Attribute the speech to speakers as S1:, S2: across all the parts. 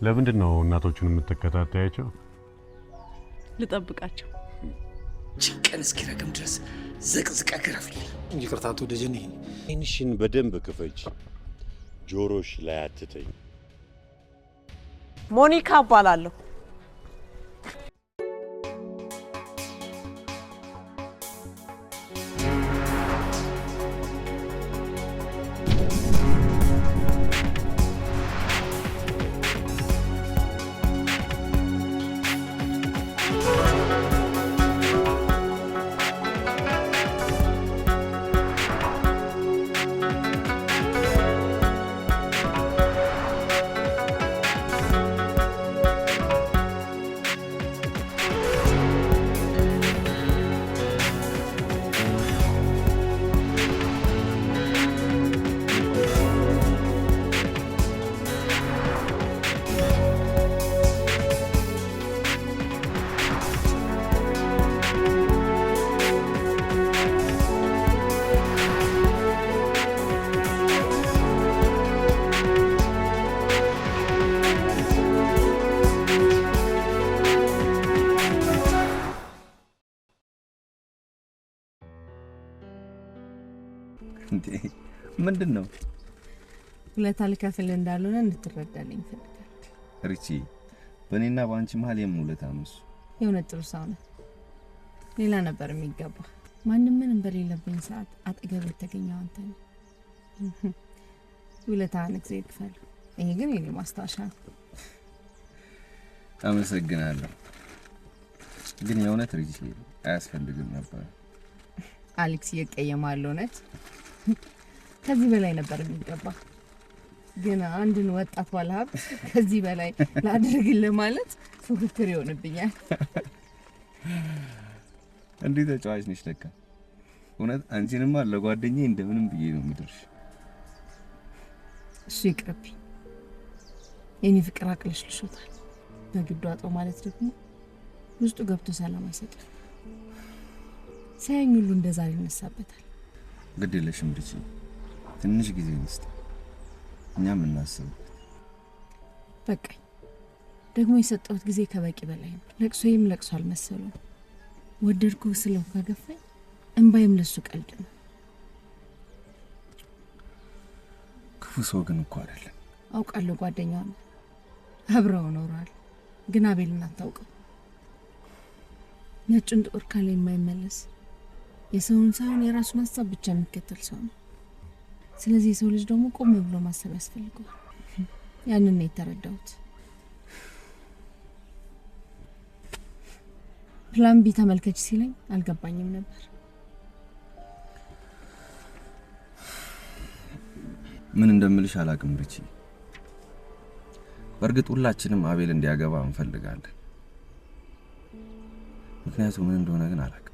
S1: ለምንድነው እናቶቹን የምትከታተያቸው?
S2: ልጠብቃቸው።
S3: ጭንቀን እስኪረግም ድረስ ዘቅዝቃ ገረፍልኝ።
S4: ይቅርታቱ ደጀኔ፣
S1: ዓይንሽን በደንብ ክፈች፣ ጆሮሽ ላይ አትተኝ።
S2: ሞኒካ እባላለሁ።
S5: ምንድነው?
S6: ሁለታ ልከፍል እንዳልሆነ እንድትረዳልኝ ፈልጋለሁ።
S5: ሪቺ፣ በእኔና ባንቺ መሀል የምን ውለታ ነው እሱ?
S6: የሆነ ጥሩ ሰው ነው። ሌላ ነበር የሚገባ። ማንም ምንም በሌለብኝ ሰዓት አጠገብ የተገኘው አንተ ነው። ውለታህን እግዚአብሔር ይክፈል። ይሄ ግን የኔ ማስታወሻ ነው።
S5: አመሰግናለሁ። ግን የእውነት ሪቺ አያስፈልግም ነበር።
S6: አሌክስ እየቀየማል። እውነት ከዚህ በላይ ነበር የሚገባ። ግን አንድን ወጣት ባለሀብት ከዚህ በላይ ላድርግልህ ማለት ፉክክር ይሆንብኛል።
S5: እንዴት ተጫዋች ነሽ ለካ። እውነት አንቺንማ ለጓደኛዬ እንደምንም ብዬ ነው የምድርሽ።
S6: እሱ ይቅርብኝ። የኔ ፍቅር አቅለሽልሾታል። በግዱ አጣው ማለት ደግሞ ውስጡ ገብቶ ሰላም አይሰጥም። ሳይኝ ሁሉ እንደዛሬ ይነሳበታል።
S5: ግድ የለሽም ልጅ፣ ትንሽ ጊዜ እንስጥ፣ እኛም እናስብበት።
S6: በቃኝ። ደግሞ የሰጠሁት ጊዜ ከበቂ በላይ ነው። ለቅሶዬም ለቅሶ አልመሰለውም። ወደድኩ ስለው ከገፋኝ እንባይም ለሱ ቀልድ ነው።
S5: ክፉ ሰው ግን እኮ አይደለም።
S6: አውቃለሁ፣ ጓደኛው ነው፣ አብረው ኖረዋል። ግን አቤልን አታውቀው። ነጩን ጥቁር ካለ የማይመለስ የሰውን ሳይሆን የራሱን ሀሳብ ብቻ የሚከተል ሰው ነው። ስለዚህ የሰው ልጅ ደግሞ ቆም ብሎ ማሰብ ያስፈልገዋል። ያንን ነው የተረዳሁት። ፕላን ቢ ተመልከች ሲለኝ አልገባኝም ነበር።
S5: ምን እንደምልሽ አላቅም ሪቺ። በእርግጥ ሁላችንም አቤል እንዲያገባ እንፈልጋለን። ምክንያቱም ምን እንደሆነ ግን አላቅም።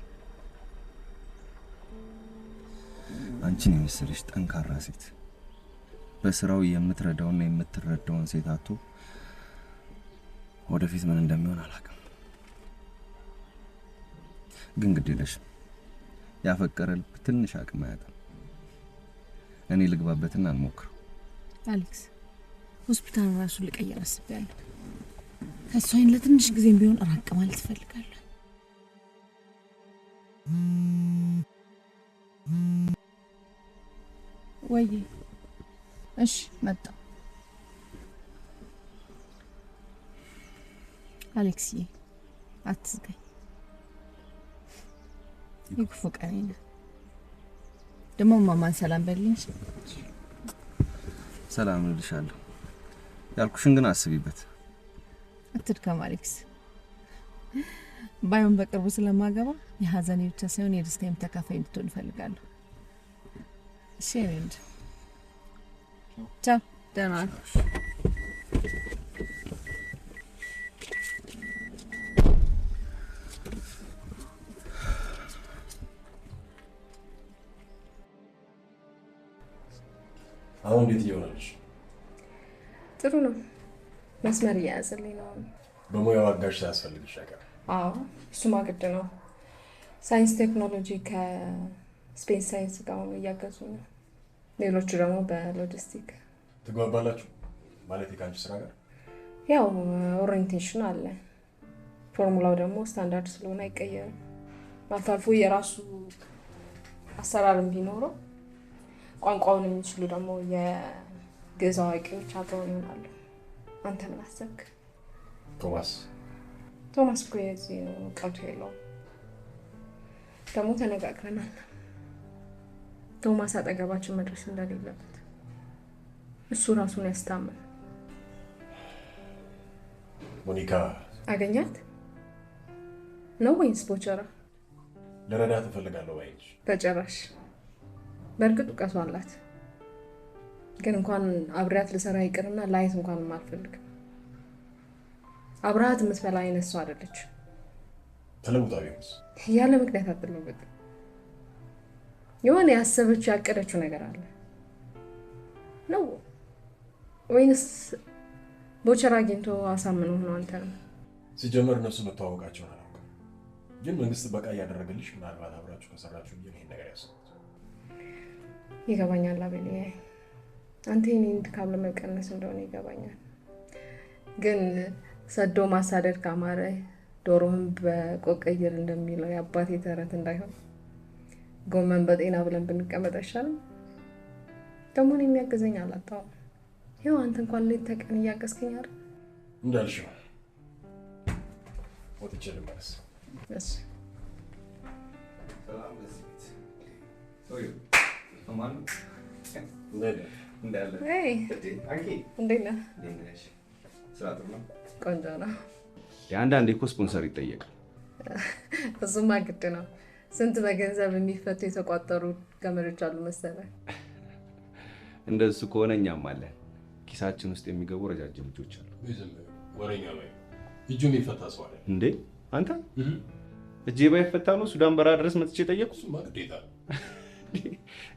S5: አንቺን የመሰለሽ ጠንካራ ሴት በስራው የምትረዳውና የምትረዳውን ሴት አጥቶ ወደፊት ምን እንደሚሆን አላቅም። ግን ግድ የለሽም፣ ያፈቀረ ልብ ትንሽ አቅም አያጣም። እኔ ልግባበትና እንሞክረው።
S6: አሌክስ፣ ሆስፒታል ራሱ ልቀየር አስቤያለሁ። ከሷይን ለትንሽ ጊዜም ቢሆን ራቅ ማለት እፈልጋለሁ። ወይ እሺ፣ መጣ። አሌክስዬ አትዝጋኝ። ይክፉ ቀኔና ደግሞ ማማን ሰላም በልኝ።
S5: ሰላም ልልሻለሁ። ያልኩሽን ግን አስቢበት።
S6: አትድከም አሌክስ። ባይሆን በቅርቡ ስለማገባ የሀዘኔ ብቻ ሳይሆን የደስታዬም ተካፋይ እንድትሆን እፈልጋለሁ። እሺ እንዴ? ቻው፣ ደህና ነኝ።
S4: አሁን እንዴት እየሆነልሽ?
S7: ጥሩ ነው። መስመር እያያዘልኝ ነው።
S4: በሙያው አጋዥ ሳያስፈልግሽ አይቀርም።
S7: አዎ፣ እሱማ ግድ ነው። ሳይንስ ቴክኖሎጂ ከስፔስ ሳይንስ ጋር እያገዙ ነው። ሌሎቹ ደግሞ በሎጂስቲክ።
S4: ትግባባላችሁ ማለት ከአንቺ ስራ ጋር?
S7: ያው ኦሪየንቴሽን አለ። ፎርሙላው ደግሞ ስታንዳርድ ስለሆነ አይቀየርም። አልፎ አልፎ የራሱ አሰራርም ቢኖረው ቋንቋውን የሚችሉ ደግሞ የግዕዝ አዋቂዎች አብረውን ይሆናሉ። አንተ ምን አሰብክ? ቶማስ እኮ የዚህ እውቀቱ የለውም። ደግሞ ተነጋግረናል። ቶማስ አጠገባችን መድረስ እንደሌለበት እሱ ራሱን ያስታመን።
S4: ሞኒካ
S7: አገኛት ነው ወይስ ቦቸራ?
S4: ልረዳት እፈልጋለሁ ባይልሽ።
S7: በጭራሽ። በእርግጥ እውቀቱ አላት፣ ግን እንኳን አብሬያት ልሰራ ይቅርና ላይት እንኳን አልፈልግም። አብረሃት የምትበላ አይነት ሰው አይደለች።
S4: ተለውጣ ቢሆንስ?
S7: ያለ ምክንያት አትለውጥ። የሆነ ያሰበችው ያቀደችው ነገር አለ ነው ወይንስ ቦቸራ አግኝቶ አሳምኖ ሆኖ አንተ ነው?
S4: ሲጀመር እነሱ መተዋወቃቸውን አላውቅም፣ ግን መንግስት በቃ እያደረገልሽ ምናልባት አብራችሁ ከሰራችሁ ብዬ ይሄን ነገር ያሰብኩት።
S7: ይገባኛል አቤል፣ አንተ የኔን ድካም ለመቀነስ እንደሆነ ይገባኛል። ግን ሰዶ ማሳደድ ካማረ ዶሮህን በቆቀይር እንደሚለው የአባቴ ተረት እንዳይሆን ጎመን በጤና ብለን ብንቀመጥ አይሻልም? ደግሞ እኔ የሚያገዘኝ አላጣሁም። ይኸው አንተ እንኳን ሌት ተቀን እያገዝከኝ አይደል?
S4: እንዳልሽው ወጥቼ ልመለስ።
S7: እሺ
S5: ሰላም ለስት ሶዩ ማን እንዳለ
S7: እንዴት ነህ?
S5: ስራ ጥሩ ነው?
S7: ቆንጆ ነው።
S5: የአንዳንዴ እኮ ስፖንሰር ይጠየቃል።
S7: እሱማ ግድ ነው። ስንት በገንዘብ የሚፈቱ የተቋጠሩ ገመዶች አሉ መሰለህ።
S5: እንደሱ ከሆነ እኛም አለን። ኪሳችን ውስጥ የሚገቡ ረጃጅም እጆች አሉ።
S4: ወሬኛ ላይ እጁ የሚፈታ ሰው አለ
S5: እንዴ? አንተ እጄ ባይፈታ ነው ሱዳን በረሃ ድረስ መጥቼ ጠየቁ?
S4: እሱማ ግዴታ ነው።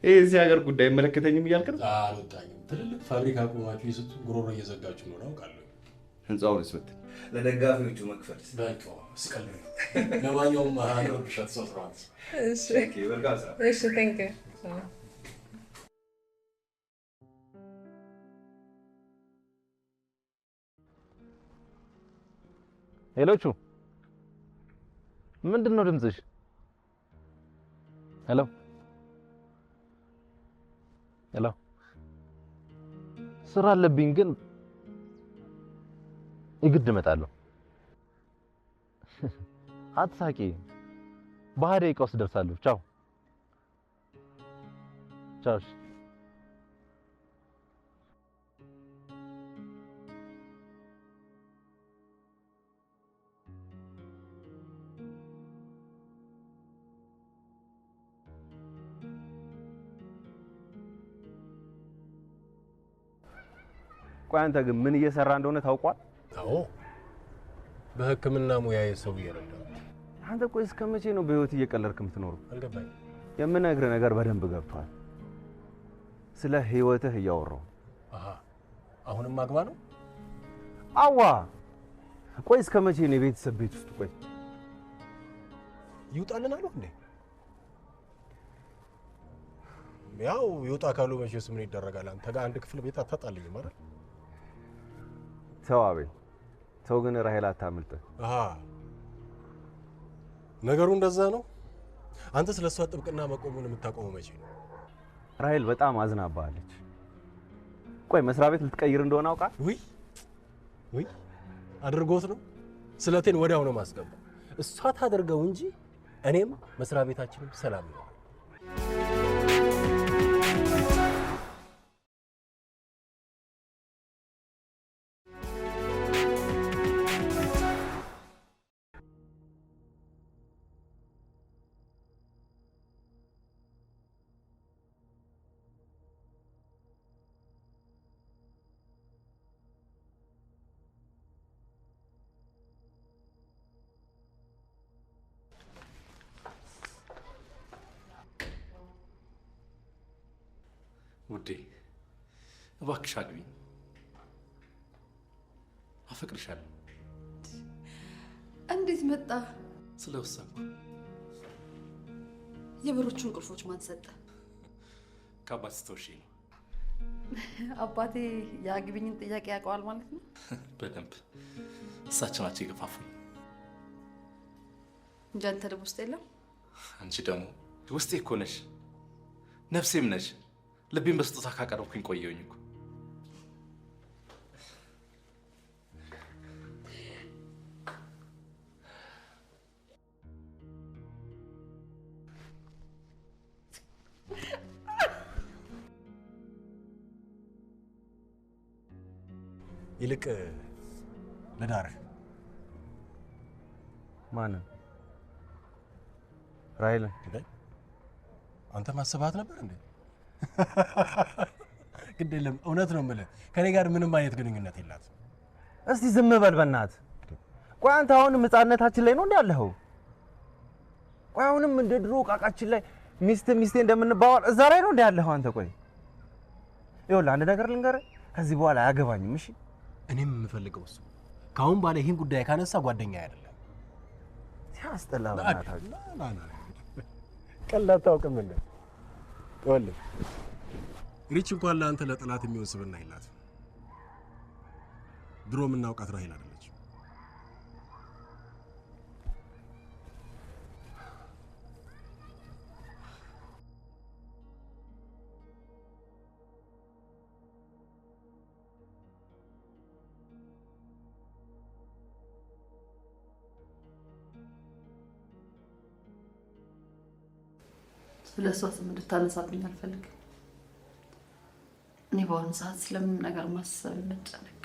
S5: ይሄ እዚህ ሀገር ጉዳይ አይመለከተኝም እያልክ ነው?
S4: አልወጣኝም። ትልልቅ ፋብሪካ ቆማችሁ የስቱ ጉሮሮ እየዘጋችሁ ነው አውቃለሁ።
S5: ህንጻውን ስበት ለደጋፊዎቹ መክፈል
S4: በቃ ስቀል ነው። ለማንኛውም አሃር ብሻት ሰጥቷል።
S7: እሺ
S5: ወርጋሳ
S7: እሺ ቴንክ ዩ።
S2: ሄሎቹ ምንድን ነው ድምፅሽ? ሄሎ ሄሎ፣ ስራ አለብኝ ግን ይግድ እመጣለሁ። አትሳቂ፣ በ20 ደቂቃ ውስጥ ደርሳለሁ። ቻው ቻው።
S5: ቆይ አንተ ግን ምን እየሰራ እንደሆነ ታውቋል?
S4: አዎ በህክምና ሙያዬ ሰው እየረዳሁ።
S5: አንተ ቆይ እስከ መቼ ነው በህይወት እየቀለድክ የምትኖረው?
S4: አልገባኝም።
S5: የምነግርህ ነገር በደንብ ገብቷል። ስለ ህይወትህ እያወራሁ።
S4: አሁንም ማግባ ነው?
S5: አዋ ቆይ እስከ መቼ ነው የቤተሰብ ቤት ውስጥ? ቆይ
S4: ይውጣልን አሉ እንዴ? ያው ይውጣ ካሉ መቼስ ምን ይደረጋል? አንተ ጋር አንድ ክፍል ቤት አታጣልኝም አይደል?
S5: ተው አቤል ተው፣ ግን ራሄል አታምልጥ።
S4: ነገሩ እንደዛ ነው። አንተ ስለሷ ጥብቅና መቆሙን የምታቆመው መቼ ነው?
S5: ራሄል በጣም አዝናባለች። ቆይ መስሪያ ቤት ልትቀይር እንደሆነ አውቃ?
S4: ውይ አድርጎት ነው። ስለቴን ወዲያው ነው ማስገባ። እሷ ታደርገው እንጂ እኔም መስሪያ ቤታችንም ሰላም ነው።
S8: ውዴ እባክሽ አግቢኝ፣ አፈቅርሻለሁ።
S9: እንዴት መጣ?
S8: ስለወሰንኩ።
S9: የበሮቹን ቁልፎች ማን ሰጠ?
S8: ከአባት ስትወሺ ነው።
S9: አባቴ ያግቢኝን ጥያቄ ያውቀዋል ማለት ነው?
S8: በደንብ እሳቸው ናቸው የገፋፉኝ
S9: እንጂ አንተ ልብ ውስጥ የለም።
S8: አንቺ ደግሞ ውስጤ እኮ ነሽ፣ ነፍሴም ነሽ። ልቤን በስጦታ ካቀረብኩኝ ቆየሁኝ እኮ።
S4: ይልቅ ለዳርህ
S2: ማንን? ራይልን
S4: አንተ ማሰባት ነበር እንዴ? ግድ የለም እውነት ነው የምልህ፣ ከኔ ጋር ምንም አይነት ግንኙነት የላትም።
S2: እስቲ ዝም በል በእናትህ። ቆይ አንተ አሁንም ሕፃንነታችን ላይ ነው እንዴ ያለኸው? ቆይ አሁንም እንደ ድሮ ቃቃችን ላይ ሚስቴ እንደምንባባል እዛ ላይ ነው እንዴ ያለኸው አንተ? ቆይ ይኸውልህ አንድ ነገር ልንገርህ፣ ከዚህ በኋላ አያገባኝም። እሺ
S4: እኔም የምፈልገው እሱ ካሁን ባለ ይህን ጉዳይ ካነሳ ጓደኛ አይደለም።
S2: ሲያስጠላ በእናትህ።
S4: ቀላል አታውቅም እንዴ? ይኸውልህ ሪች እንኳን ለአንተ ለጠላት የሚሆን ስብዕና የላትም። ድሮ የምናውቃት ራሄል አይደለች።
S9: ስለሷ ስም እንድታነሳብኝ አልፈልግም። እኔ በአሁኑ ሰዓት ስለምንም ነገር ማሰብ መጨነቅ፣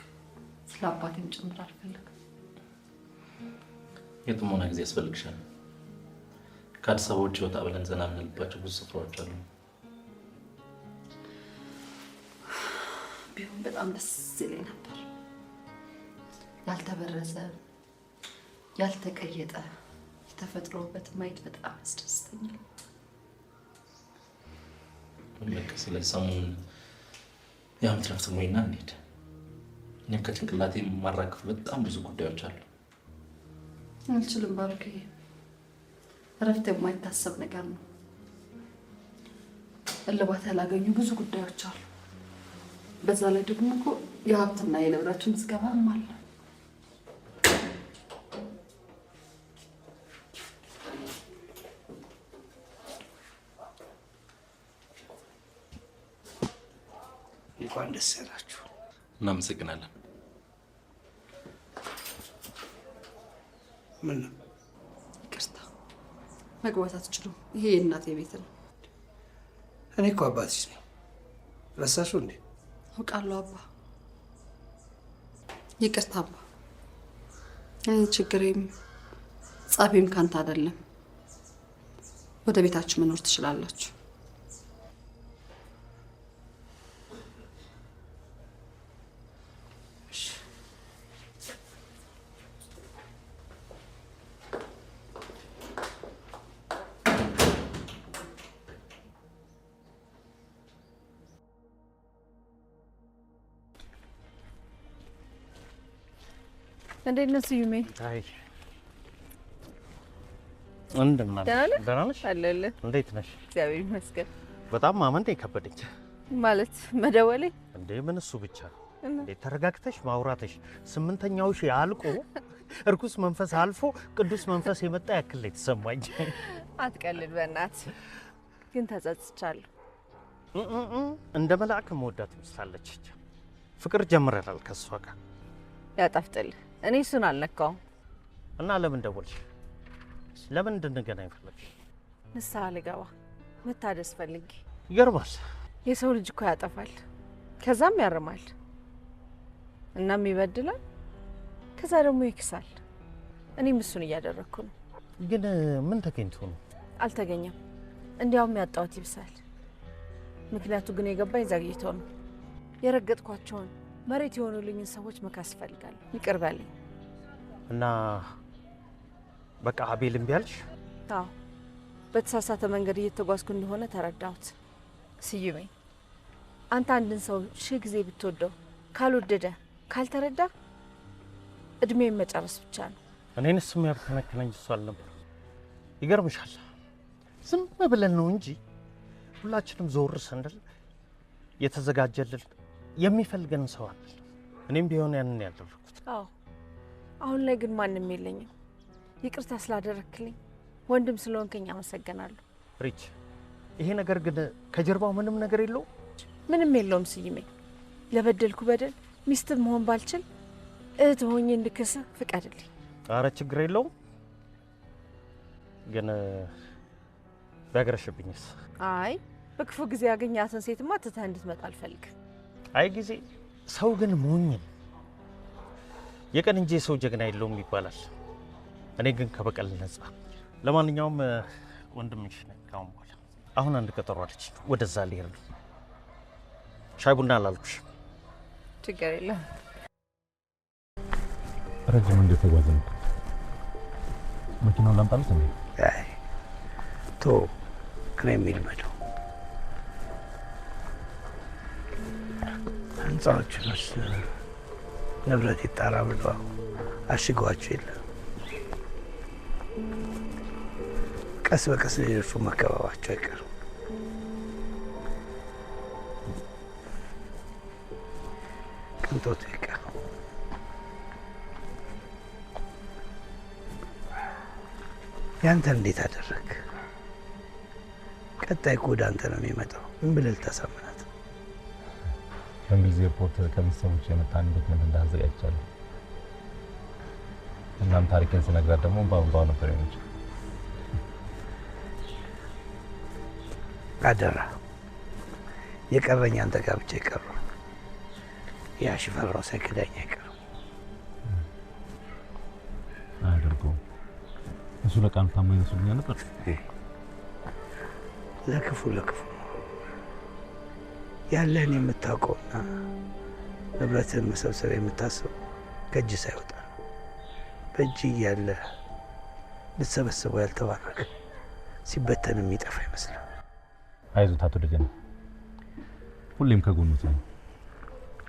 S9: ስለ አባቴም ጭምር አልፈልግም።
S8: የጥሞና ጊዜ ያስፈልግሻል። ከአዲስ አበባ ውጭ ወጣ ብለን ዘና የምንልባቸው ብዙ ስፍራዎች አሉ።
S9: ቢሆን በጣም ደስ ይለኝ ነበር። ያልተበረዘ ያልተቀየጠ የተፈጥሮ ውበት ማየት በጣም ያስደስተኛል።
S8: በቃ ስለዚህ ሰሞኑን የዓመት ረፍት ሞይና እንሂድ። እኔም ከጭንቅላቴ የማራግፍ በጣም ብዙ ጉዳዮች አሉ።
S9: አልችልም ባርክ። እረፍት የማይታሰብ ነገር ነው። እልባት ያላገኙ ብዙ ጉዳዮች አሉ። በዛ ላይ ደግሞ እኮ የሀብትና የንብረት ምዝገባም አለ።
S3: እንኳን ደስ ያላችሁ።
S8: እናመሰግናለን።
S3: ምን ነው?
S9: ይቅርታ መግባት አትችሉም። ይሄ የእናቴ ቤት ነው።
S3: እኔ እኮ አባትሽ ነኝ። ረሳሽው እንዴ?
S9: አውቃለሁ አባ። ይቅርታ አባ። እኔ ችግሬም ጸቤም ካንተ አይደለም። ወደ ቤታችሁ መኖር ትችላላችሁ።
S6: እንዴት ነህ ስዩሜ?
S2: አይ እንደምን አለ? ደህና ነሽ?
S6: አለሁልህ።
S2: እንዴት ነሽ?
S6: እግዚአብሔር ይመስገን።
S2: በጣም ማመን የከበደኝ
S6: ማለት መደወሌ
S2: እንዴ? ምን እሱ ብቻ እንዴ? ተረጋግተሽ ማውራትሽ 8ኛው ሺህ አልቆ እርኩስ መንፈስ አልፎ ቅዱስ መንፈስ የመጣ ያክል ላይ ተሰማኝ።
S6: አትቀልድ በእናትህ። ግን ተጸጽቻለሁ።
S2: እንደ መልአክ መወዳት ትመስላለች። ፍቅር ጀምረናል ከሷ ጋር።
S6: ያጣፍጥልህ። እኔ እሱን አልነካውም።
S2: እና ለምን ደወልሽ? ለምን እንድንገናኝ ፈለግሽ?
S6: ንስሐ ልገባ መታደስ ፈልጌ።
S2: ይገርማል።
S6: የሰው ልጅ እኮ ያጠፋል፣ ከዛም ያርማል፣ እናም ይበድላል፣ ከዛ ደግሞ ይክሳል። እኔም እሱን እያደረግኩ ነው።
S2: ግን ምን ተገኝቶ ነው?
S6: አልተገኘም። እንዲያውም ያጣሁት ይብሳል። ምክንያቱ ግን የገባኝ ዘግይቶ ነው። የረገጥኳቸውን መሬት የሆኑልኝን ሰዎች መካስ እፈልጋለሁ። ይቅር በለኝ።
S2: እና በቃ አቤል እምቢ አልሽ?
S6: አዎ፣ በተሳሳተ መንገድ እየተጓዝኩ እንደሆነ ተረዳሁት። ስዩሜ፣ አንተ አንድን ሰው 1000 ጊዜ ብትወደው ካልወደደ ካልተረዳ እድሜን መጨረስ ብቻ ነው።
S2: እኔንስ የሚያብከነክነኝ እሱ አልነበር። ይገርምሻል፣ ዝም ብለን ነው እንጂ ሁላችንም ዞር ስንል የተዘጋጀልን የሚፈልገን ሰው አለ። እኔም ቢሆን ያንን ያደረኩት።
S6: አዎ አሁን ላይ ግን ማንም የለኝም። ይቅርታ ስላደረክልኝ ወንድም ስለሆንከኝ አመሰግናለሁ።
S2: ሪች ይሄ ነገር ግን ከጀርባው ምንም ነገር የለው?
S6: ምንም የለውም ስይሜ። ለበደልኩ በደል ሚስት መሆን ባልችል እህት ሆኜ እንድከስህ ፍቀድልኝ።
S2: ኧረ ችግር የለውም። ግን ቢያገረሽብኝስ?
S6: አይ በክፉ ጊዜ ያገኛትን ሴትማ ትተህ እንድትመጣ አልፈልግም።
S2: አይ ጊዜ ሰው ግን ሞኝ የቀን እንጂ ሰው ጀግና የለውም ይባላል። እኔ ግን ከበቀል ነጻ። ለማንኛውም ወንድምሽ ነኝ ካሁን በኋላ። አሁን አንድ ቀጠሮ አለች፣ ወደዛ ልሄድ ነው። ሻይ ቡና አላልኩሽ?
S6: ችግር የለም።
S1: ረጅም እንደተጓዘ ነው። መኪናውን ላምጣልሽ እንዴ?
S3: አይ ቶ ክሬም ይልመደው። ህንፃዎቹንስ ንብረት ይጣራ ብለው አሽገዋቸው የለ። ቀስ በቀስ ሌሎቹ መከባባቸው አይቀርም። ቅንጦቱ ይቀር። ያንተ እንዴት አደረግ? ቀጣይ እኮ ወደ አንተ ነው የሚመጣው። ምን ብለህ ልታሳምናት?
S1: በእንግሊዝ ኤርፖርት ከቤተሰቦች የመጣን ዶክመንት እንዳዘጋጅቻለሁ። እናም ታሪክን ስነግራት ደግሞ ባው ነበር የሆነች።
S3: አደራ የቀረኝ አንተ ጋር ብቻ ይቀሩ። ያ ሽፈራው ሳይክዳኝ አይቀርም።
S1: አያደርገውም። እሱ ለቃል ታማኝ መስሎኛል ነበር።
S3: ለክፉ ያለህን የምታውቀውና ንብረትህን መሰብሰብ የምታስበው ከእጅ ሳይወጣ ነው። በእጅ እያለ ልትሰበስበው ያልተባረከ ሲበተን የሚጠፋ ይመስላል።
S1: አይዞት አቶ ደጀን፣ ሁሌም ከጎኑት ነው።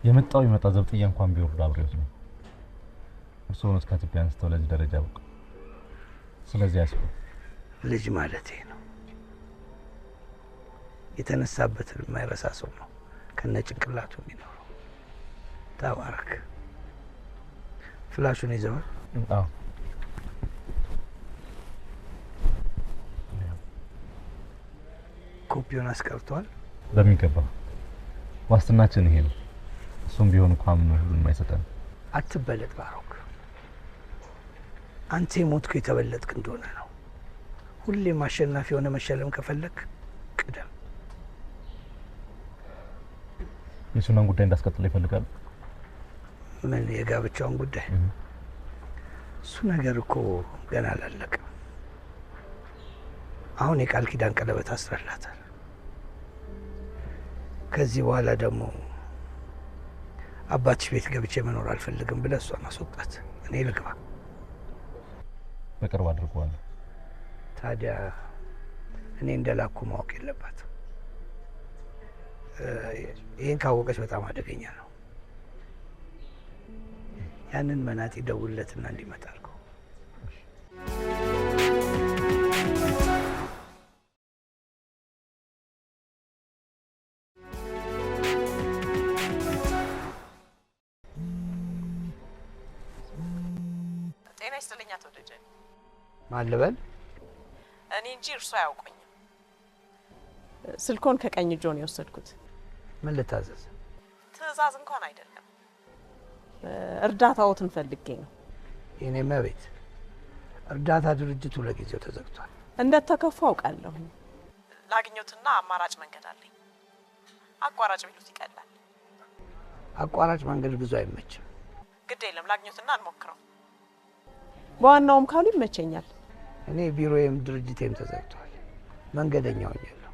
S1: የመጣው ይመጣ ዘብጥያ እንኳን ቢወርድ አብሬውት ነው። እርስዎ ነው ከኢትዮጵያ አንስተው ለዚህ ደረጃ በቃ። ስለዚህ ያስቡ።
S3: ልጅ ማለት ነው የተነሳበትን የማይረሳ ሰው ነው ከነ ጭንቅላቱ የሚኖረው። ተባረክ። ፍላሹን ይዘዋል?
S1: አዎ።
S3: ኮፒውን አስቀርቷል?
S1: በሚገባ። ዋስትናችን ይሄ ነው። እሱም ቢሆን እንኳን ሁሉን የማይሰጠን።
S3: አትበለጥ ባሮክ። አንተ የሞትኩ የተበለጥክ እንደሆነ ነው። ሁሌም አሸናፊ የሆነ መሸለም ከፈለክ ቅደም።
S1: የሱናን ጉዳይ እንዳስቀጥል ይፈልጋሉ?
S3: ምን የጋብቻውን ጉዳይ? እሱ ነገር እኮ ገና አላለቀም። አሁን የቃል ኪዳን ቀለበት አስረላታል። ከዚህ በኋላ ደግሞ አባትሽ ቤት ገብቼ መኖር አልፈልግም ብለህ እሷን አስወጣት። እኔ ልግባ።
S1: በቅርብ አድርገዋለሁ።
S3: ታዲያ እኔ እንደላኩ ማወቅ የለባትም። ይህን ካወቀች በጣም አደገኛ ነው። ያንን መናጤ ደውልለትና እንዲመጣ አድርገው።
S10: ጤና ይስጥልኝ አቶ ደጀን።
S3: ማን ልበል?
S10: እኔ እንጂ እርሱ አያውቁኝም። ስልኮን ከቀኝ እጆ ነው የወሰድኩት።
S3: ምን ልታዘዝ?
S10: ትዕዛዝ እንኳን አይደለም፣ እርዳታዎትን ፈልጌ ነው።
S3: የኔ መቤት፣ እርዳታ ድርጅቱ ለጊዜው ተዘግቷል።
S10: እንደተከፉ አውቃለሁ። ላግኘትና አማራጭ መንገድ አለኝ። አቋራጭ ቢሉት ይቀላል።
S3: አቋራጭ መንገድ ብዙ አይመችም።
S10: ግድ የለም፣ ላግኘትና እንሞክረው። በዋናውም ካሉ ይመቸኛል።
S3: እኔ ቢሮዬም ድርጅቴም ተዘግቷል። መንገደኛ ሆኛለሁ።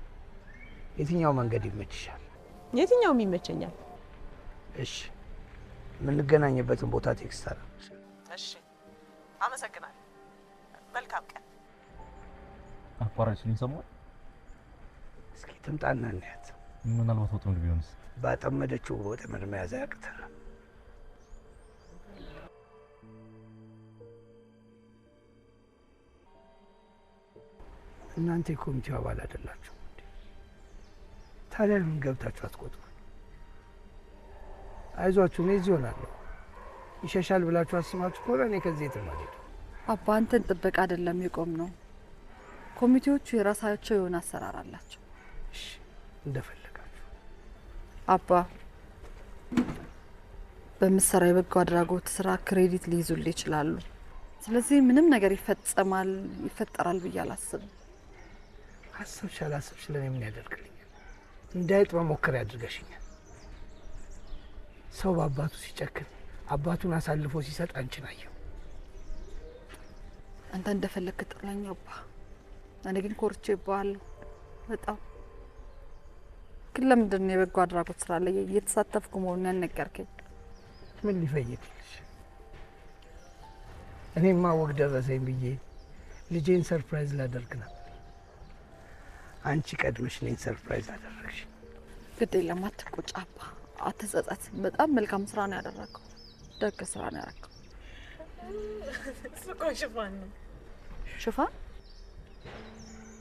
S3: የትኛው መንገድ ይመችሻል?
S10: የትኛውም ይመቸኛል።
S3: እሺ፣ የምንገናኝበትን ቦታ ቴክስት አደረግሽ።
S10: እሺ፣ አመሰግናለሁ። መልካም ቀን።
S1: አቋራጭን ሰማሁ።
S3: እስኪ ትምጣና እናያት።
S1: ምናልባት ወጥመድ ቢሆንስ?
S3: ባጠመደችው ወጥመድ መያዝ ያቅተናል። እናንተ የኮሚቴው አባል አይደላችሁ? ታዲያ ምን ገብታችሁ አትቆጥሩ? አይዟችሁ እኔ እዚህ እሆናለሁ። ይሸሻል ብላችሁ አስባችሁ ከሆነ እኔ ከዚህ የትም አልሄድም።
S9: አባ አንተን ጥበቃ አይደለም የቆም ነው። ኮሚቴዎቹ የራሳቸው የሆነ አሰራር አላቸው።
S3: እሺ እንደፈለጋችሁ።
S9: አባ በምሰራ የበጎ አድራጎት ስራ ክሬዲት ሊይዙልኝ ይችላሉ። ስለዚህ ምንም ነገር ይፈጠራል ብዬ አላስብም።
S3: አሰብሽ አላሰብሽ ለኔ ምን ያደርግልኛል? እንዳይጥ መሞከር ያድርገሽኛል። ሰው በአባቱ ሲጨክን አባቱን አሳልፎ ሲሰጥ አንቺን አየሁ።
S9: አንተ እንደፈለክ ጥለኝ አባ። እኔ ግን ኮርቼ ባለሁ በጣም ግን ለምንድን ነው የበጎ አድራጎት ስራ ላይ እየተሳተፍኩ መሆኑን ያልነገርከኝ?
S3: ምን ሊፈይድልሽ? እኔማ ወግ ደረሰኝ ብዬ ልጄን ሰርፕራይዝ ላደርግ ነበር። አንቺ ቀድመሽ እኔን ሰርፕራይዝ አደረግሽ።
S9: ግድ የለም አትቆጭ አባ፣ አትጸጸት። በጣም መልካም ስራ ነው ያደረገው። ደግ ስራ ነው ያደረገው።
S10: እሱ እኮ ሽፋን ነው።
S9: ሽፋን?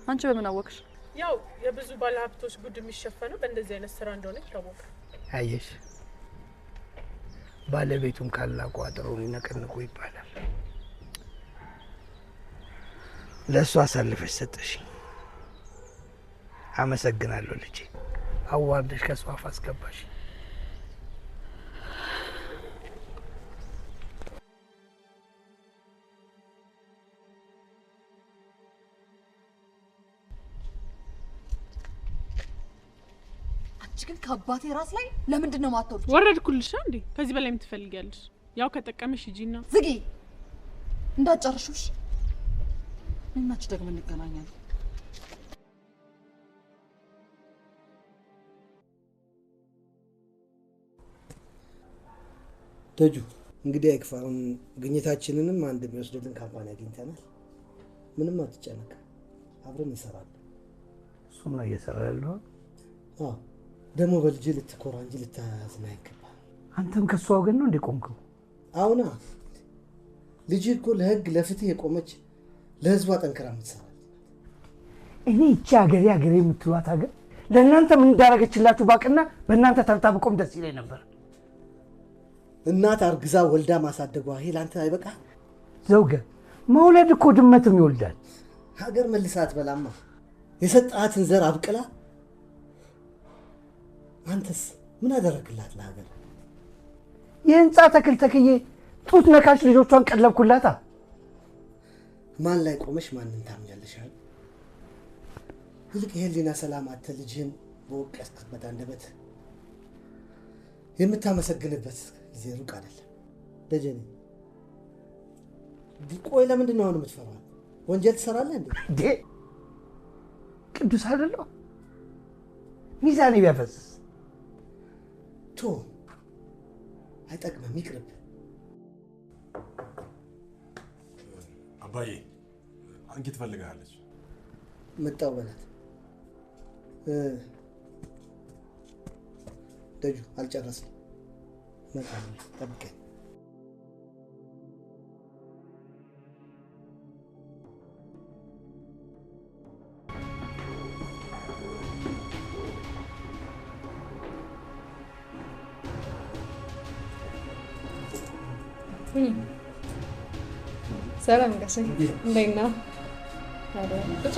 S9: አንቺ በምን አወቅሽ?
S10: ያው የብዙ ባለሀብቶች ጉድ የሚሸፈነው በእንደዚህ አይነት ስራ እንደሆነ ይታወቃል።
S3: አየሽ፣ ባለቤቱን ካላቁ አጥሩን ይነቀንቁ ይባላል። ለእሱ አሳልፈሽ ሰጠሽኝ። አመሰግናለሁ ልጄ። አዋርደሽ ከሷ አፍ አስገባሽ።
S11: ግን ከአባቴ ራስ ላይ ለምንድን ነው ማተውት?
S10: ወረድኩልሽ እንዴ? ከዚህ በላይ ምን ትፈልጊያለሽ? ያው ከጠቀመሽ ሂጂና
S11: ዝጊ። እንዳጨርሹሽ እናች ደግሞ እንገናኛለን።
S3: ደጁ እንግዲህ አይክፋውን ግኝታችንንም አንድ የሚወስድልን ካምፓኒ አግኝተናል። ምንም አትጨነቅ፣ አብረን እንሰራለን። እሱም ነው እየሰራ ያለው። አዎ ደግሞ በልጅ ልትኮራ እንጂ ልታዝና አይገባም። አንተም ከሷ ወገን ነው እንዴ ቆምከው? አሁና ልጅ እኮ ለህግ ለፍትህ የቆመች ለህዝቧ ጠንክራ የምትሰራ። እኔ ይቺ ሀገሬ የምትሏት ሀገር ለእናንተ ምን እንዳደረገችላችሁ ባቅና በእናንተ ተርታ ብቆም ደስ ይለኝ ነበር። እናት አርግዛ ወልዳ ማሳደጓ ይሄ ለአንተ አይበቃ? ዘውገ መውለድ እኮ ድመትም ይወልዳል። ሀገር መልሳት በላማ የሰጣትን ዘር አብቅላ። አንተስ ምን አደረግላት ለሀገር? የህንፃ ተክል ተክዬ ጡት ነካሽ ልጆቿን ቀለብኩላታ። ማን ላይ ቆመሽ ማንን ታምኛለሽ? ይልቅ የህሊና ሰላም አተ ልጅህን በወቀስክበት አንደበት የምታመሰግንበት ጊዜ ሩቅ አይደለም። ደጀኔ ቆይ ለምንድን ነው አሁን የምትፈራው? ወንጀል ትሰራለህ እንዴ? ቅዱስ አይደለሁ? ሚዛኔ ቢያፈስስ ቶ አይጠቅምም፣ ይቅርብ።
S12: አባዬ አንቺ ትፈልጋለች።
S3: መጣው በላት። ደጁ አልጨረስም። መጣው ጠብቀኝ።
S7: ሰላም ጋሼ፣ እንዴት ነህ? ቁጭ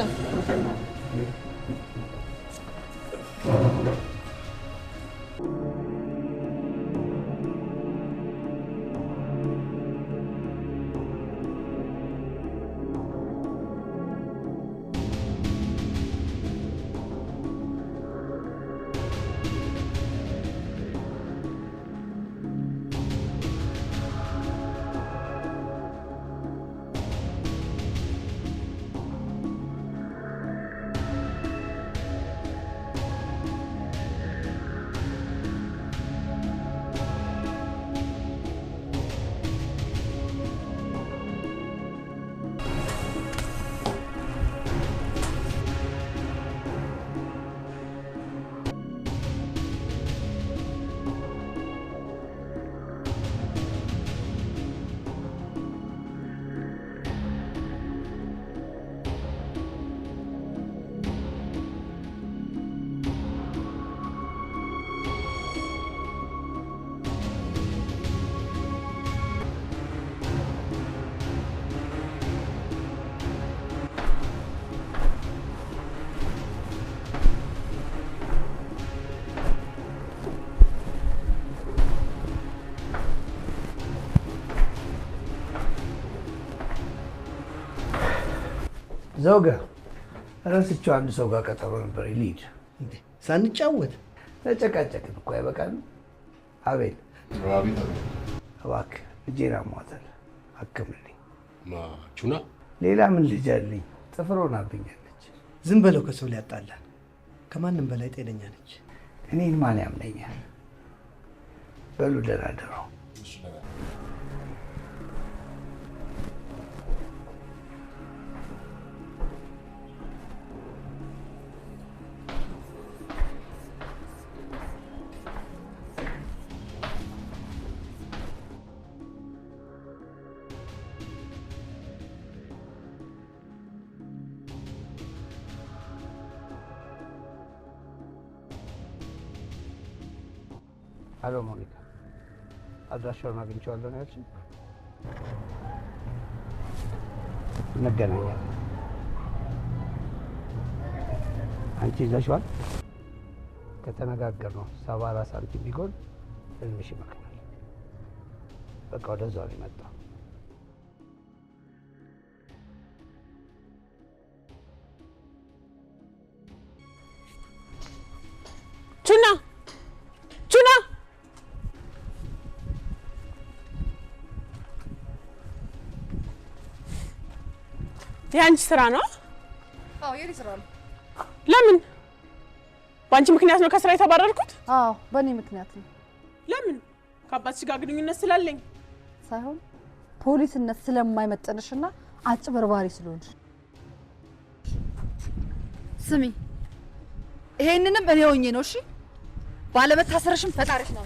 S3: ዘውገ ረስቼው አንድ ሰው ጋር ቀጠሮ ነበር። ልሂድ።
S13: ሳንጫወት
S3: ተጨቃጨቅን እኮ አይበቃንም? አቤል እባክህ ልጄን አሟታል፣ አክምልኝ።
S4: ቹና
S3: ሌላ ምን ልጅ አለኝ? ጥፍር ሆናብኛለች።
S13: ዝም በለው፣ ከሰው ሊያጣላል። ከማንም በላይ ጤነኛ ነች።
S3: እኔን ማን ያምነኛል? በሉ ደህና እደሩ። አሎ ሞኒካ፣ አድራሻውን አግኝቼዋለሁ ነው ያልሽኝ? እንገናኛለን። አንቺ ይዘሽዋል? ከተነጋገርነው 74 ሳንቲም ቢጎል ህልምሽ ይመክናል። በቃ ወደዛው ነው የመጣው።
S10: ቹና ቹና የአንቺ ስራ ነው?
S9: አዎ የኔ ስራ ነው።
S10: ለምን? በአንቺ ምክንያት ነው ከስራ የተባረርኩት?
S9: አዎ በእኔ ምክንያት ነው።
S10: ለምን? ከአባትሽ ጋር ግንኙነት ስላለኝ
S9: ሳይሆን ፖሊስነት ስለማይመጥንሽና አጭበርባሪ ስለሆንሽ። ስሚ፣ ይሄንንም እኔ ሆኜ ነው እሺ፣ ባለመታሰርሽም ፈጣሪሽ ነው።